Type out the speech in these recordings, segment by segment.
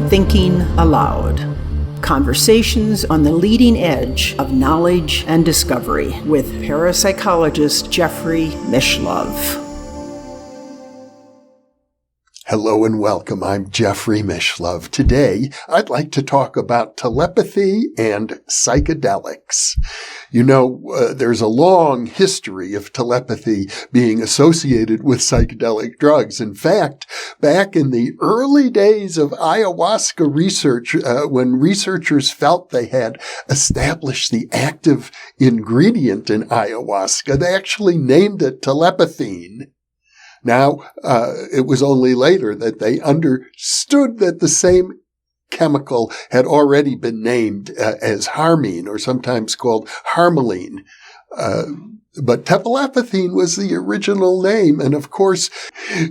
Thinking Aloud. Conversations on the leading edge of knowledge and discovery with parapsychologist Jeffrey Mishlove. Hello and welcome. I'm Jeffrey Mishlove. Today, I'd like to talk about telepathy and psychedelics. You know, there's a long history of telepathy being associated with psychedelic drugs. In fact, back in the early days of ayahuasca research, when researchers felt they had established the active ingredient in ayahuasca, they actually named it telepathine. Now, it was only later that they understood that the same chemical had already been named as harmine, or sometimes called harmaline. But telepatine was the original name. And of course,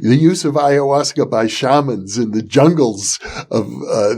the use of ayahuasca by shamans in the jungles of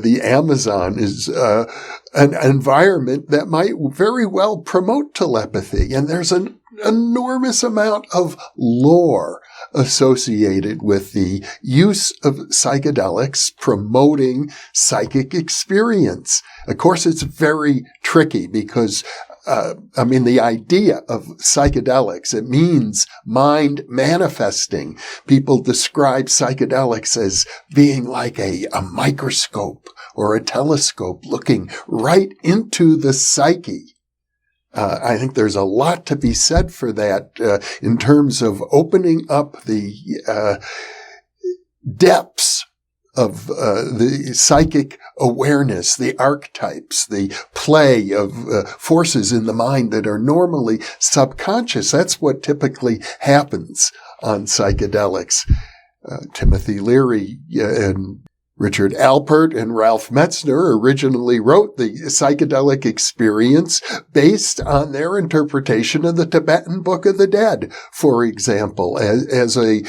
the Amazon is an environment that might very well promote telepathy. And there's an enormous amount of lore associated with the use of psychedelics promoting psychic experience. Of course, it's very tricky because the idea of psychedelics, it means mind manifesting. People describe psychedelics as being like a microscope or a telescope looking right into the psyche. I think there's a lot to be said for that in terms of opening up the depths of the psychic awareness, the archetypes, the play of forces in the mind that are normally subconscious. That's what typically happens on psychedelics. Timothy Leary and Richard Alpert and Ralph Metzner originally wrote the psychedelic experience based on their interpretation of the Tibetan Book of the Dead, for example, as a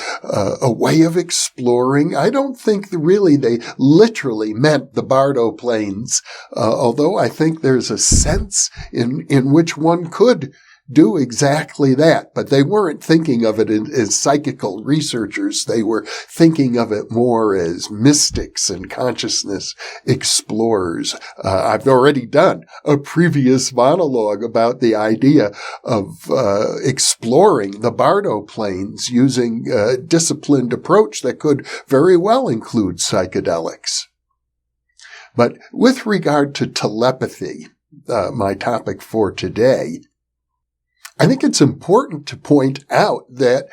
way of exploring. I don't think really they literally meant the Bardo Plains, although I think there's a sense in which one could do exactly that. But they weren't thinking of it as psychical researchers. They were thinking of it more as mystics and consciousness explorers. I've already done a previous monologue about the idea of exploring the Bardo Plains using a disciplined approach that could very well include psychedelics. But with regard to telepathy, my topic for today, I think it's important to point out that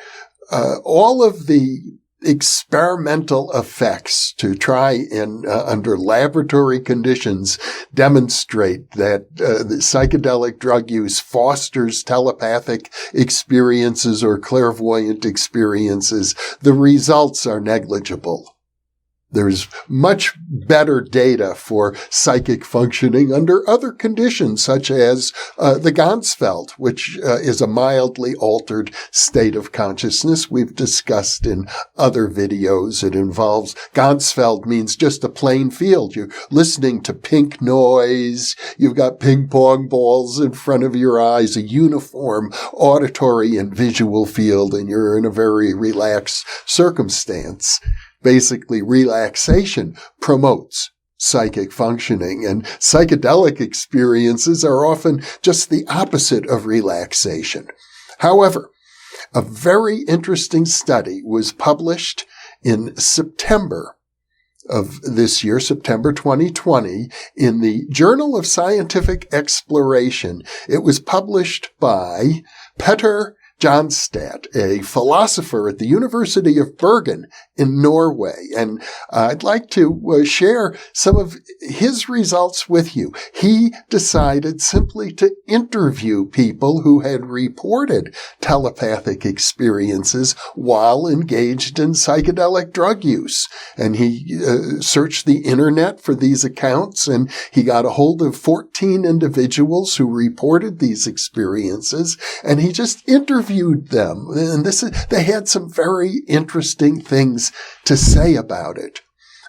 all of the experimental effects to try and, under laboratory conditions, demonstrate that the psychedelic drug use fosters telepathic experiences or clairvoyant experiences, the results are negligible. There's much better data for psychic functioning under other conditions, such as the Ganzfeld, which is a mildly altered state of consciousness we've discussed in other videos. It involves, Ganzfeld means just a plain field. You're listening to pink noise. You've got ping pong balls in front of your eyes, a uniform auditory and visual field, and you're in a very relaxed circumstance. Basically, relaxation promotes psychic functioning, and psychedelic experiences are often just the opposite of relaxation. However, a very interesting study was published in September of this year, September 2020, in the Journal of Scientific Exploration. It was published by Petter Johnstad, a philosopher at the University of Bergen in Norway. And I'd like to share some of his results with you. He decided simply to interview people who had reported telepathic experiences while engaged in psychedelic drug use. And he searched the internet for these accounts, and he got a hold of 14 individuals who reported these experiences, and he just interviewed them. And they had some very interesting things to say about it.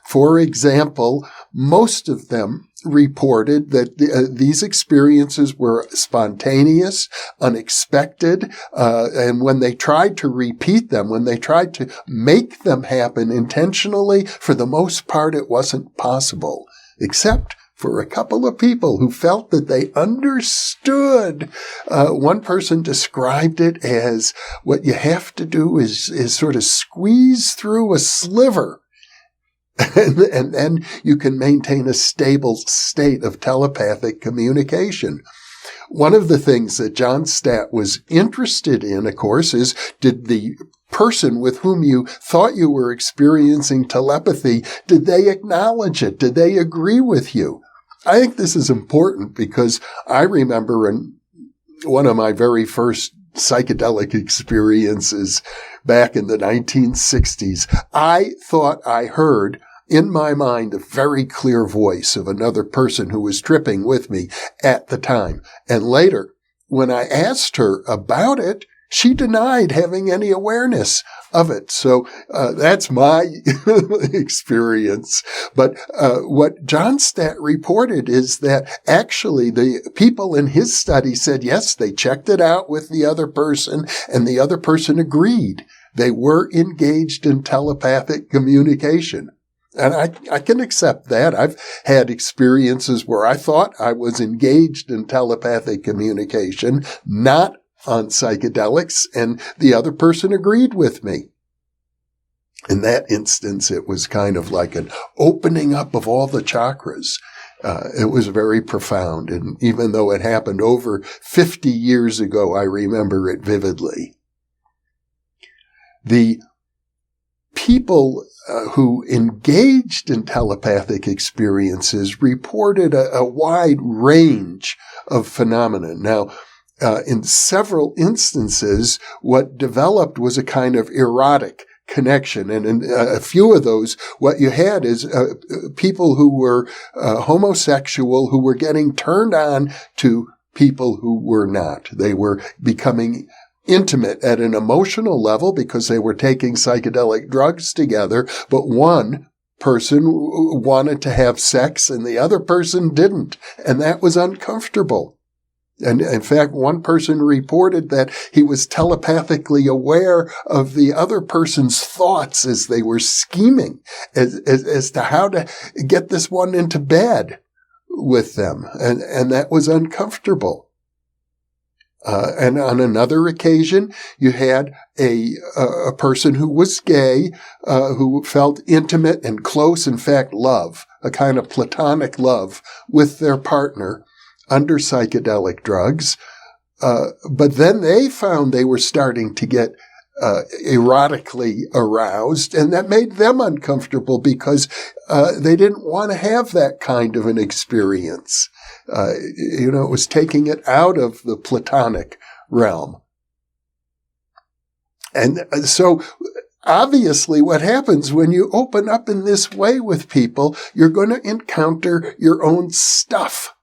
For example, most of them reported that these experiences were spontaneous, unexpected, and when they tried to repeat them, when they tried to make them happen intentionally, for the most part it wasn't possible, except for a couple of people who felt that they understood. One person described it as what you have to do is sort of squeeze through a sliver, and then you can maintain a stable state of telepathic communication. One of the things that Johnstad was interested in, of course, is did the person with whom you thought you were experiencing telepathy, did they acknowledge it? Did they agree with you? I think this is important because I remember in one of my very first psychedelic experiences back in the 1960s, I thought I heard in my mind a very clear voice of another person who was tripping with me at the time. And later, when I asked her about it, she denied having any awareness of it. So that's my experience. But what Johnstad reported is that actually the people in his study said, yes, they checked it out with the other person, and the other person agreed. They were engaged in telepathic communication. And I can accept that. I've had experiences where I thought I was engaged in telepathic communication, not on psychedelics, and the other person agreed with me. In that instance, it was kind of like an opening up of all the chakras. It was very profound. And even though it happened over 50 years ago, I remember it vividly. The people who engaged in telepathic experiences reported a wide range of phenomena. Now, in several instances, what developed was a kind of erotic connection. And in a few of those, what you had is people who were homosexual who were getting turned on to people who were not. They were becoming intimate at an emotional level because they were taking psychedelic drugs together, but one person wanted to have sex and the other person didn't, and that was uncomfortable. And in fact, one person reported that he was telepathically aware of the other person's thoughts as they were scheming as to how to get this one into bed with them. And that was uncomfortable. And on another occasion, you had a person who was gay, who felt intimate and close, in fact, love, a kind of platonic love with their partner under psychedelic drugs. But then they found they were starting to get erotically aroused, and that made them uncomfortable because they didn't want to have that kind of an experience. It was taking it out of the platonic realm. And so obviously what happens when you open up in this way with people, you're going to encounter your own stuff.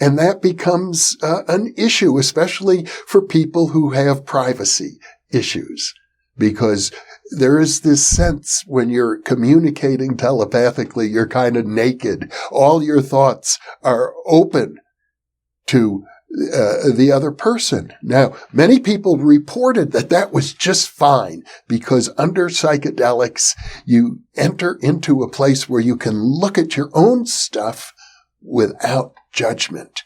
And that becomes an issue, especially for people who have privacy issues, because there is this sense when you're communicating telepathically, you're kind of naked. All your thoughts are open to the other person. Now, many people reported that was just fine because under psychedelics, you enter into a place where you can look at your own stuff without judgment.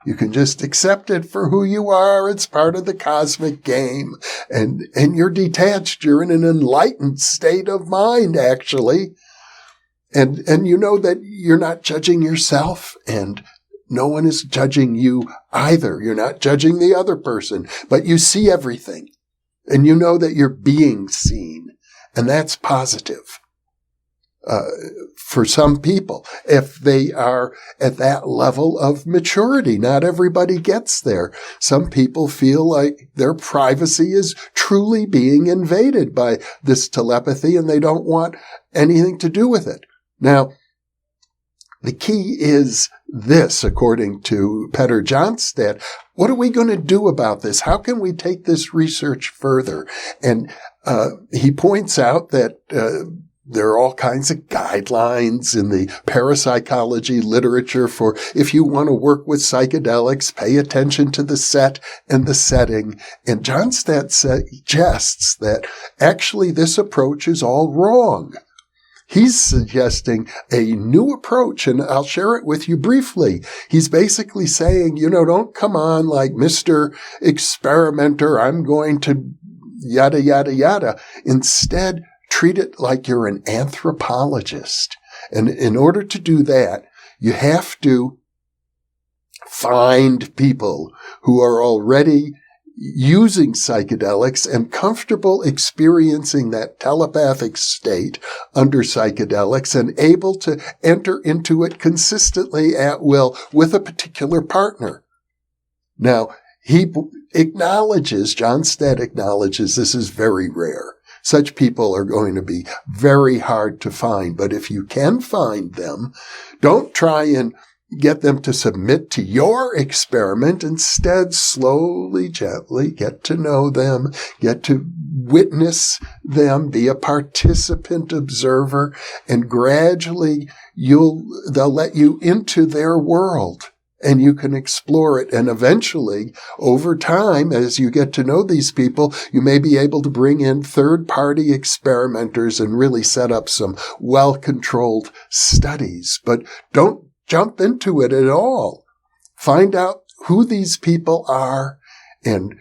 You can just accept it for who you are. It's part of the cosmic game. And you're detached. You're in an enlightened state of mind, actually. And you know that you're not judging yourself, and no one is judging you either. You're not judging the other person, but you see everything. And you know that you're being seen. And that's positive. For some people, if they are at that level of maturity. Not everybody gets there. Some people feel like their privacy is truly being invaded by this telepathy, and they don't want anything to do with it. Now, the key is this, according to Petter Johnstad. What are we going to do about this? How can we take this research further? And he points out that there are all kinds of guidelines in the parapsychology literature for if you want to work with psychedelics, pay attention to the set and the setting. And Johnstad suggests that actually this approach is all wrong. He's suggesting a new approach, and I'll share it with you briefly. He's basically saying, don't come on like Mr. Experimenter, I'm going to yada, yada, yada. Instead, treat it like you're an anthropologist. And in order to do that, you have to find people who are already using psychedelics and comfortable experiencing that telepathic state under psychedelics and able to enter into it consistently at will with a particular partner. Now, Johnstad acknowledges this is very rare. Such people are going to be very hard to find. But if you can find them, don't try and get them to submit to your experiment. Instead, slowly, gently get to know them, get to witness them, be a participant observer, and gradually they'll let you into their world. And you can explore it. And eventually, over time, as you get to know these people, you may be able to bring in third-party experimenters and really set up some well-controlled studies. But don't jump into it at all. Find out who these people are and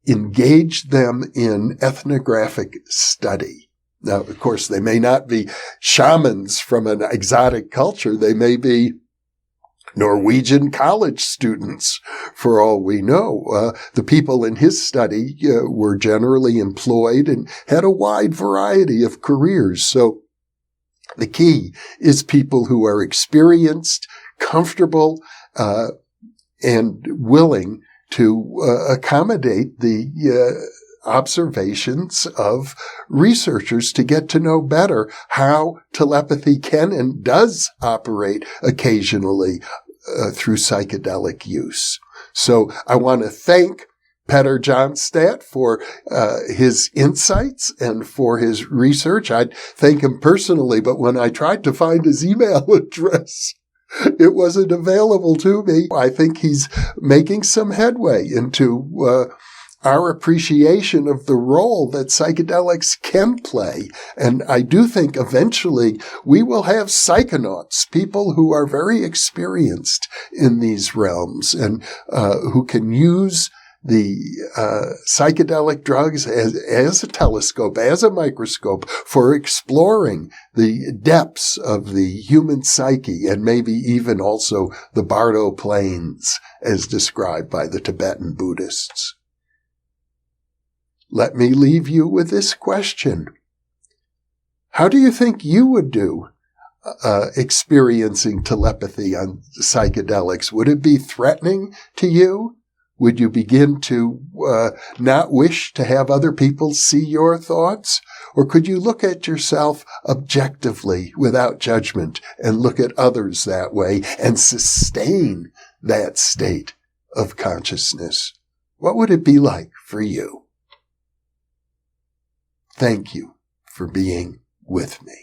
engage them in ethnographic study. Now, of course, they may not be shamans from an exotic culture. They may be Norwegian college students, for all we know. The people in his study were generally employed and had a wide variety of careers. So the key is people who are experienced, comfortable, and willing to accommodate the observations of researchers to get to know better how telepathy can and does operate occasionally through psychedelic use. So I want to thank Petter Johnstad for his insights and for his research. I'd thank him personally, but when I tried to find his email address, it wasn't available to me. I think he's making some headway into our appreciation of the role that psychedelics can play. And I do think eventually we will have psychonauts, people who are very experienced in these realms and who can use the psychedelic drugs as a telescope, as a microscope for exploring the depths of the human psyche and maybe even also the Bardo plains as described by the Tibetan Buddhists. Let me leave you with this question. How do you think you would do experiencing telepathy on psychedelics? Would it be threatening to you? Would you begin to not wish to have other people see your thoughts? Or could you look at yourself objectively without judgment and look at others that way and sustain that state of consciousness? What would it be like for you? Thank you for being with me.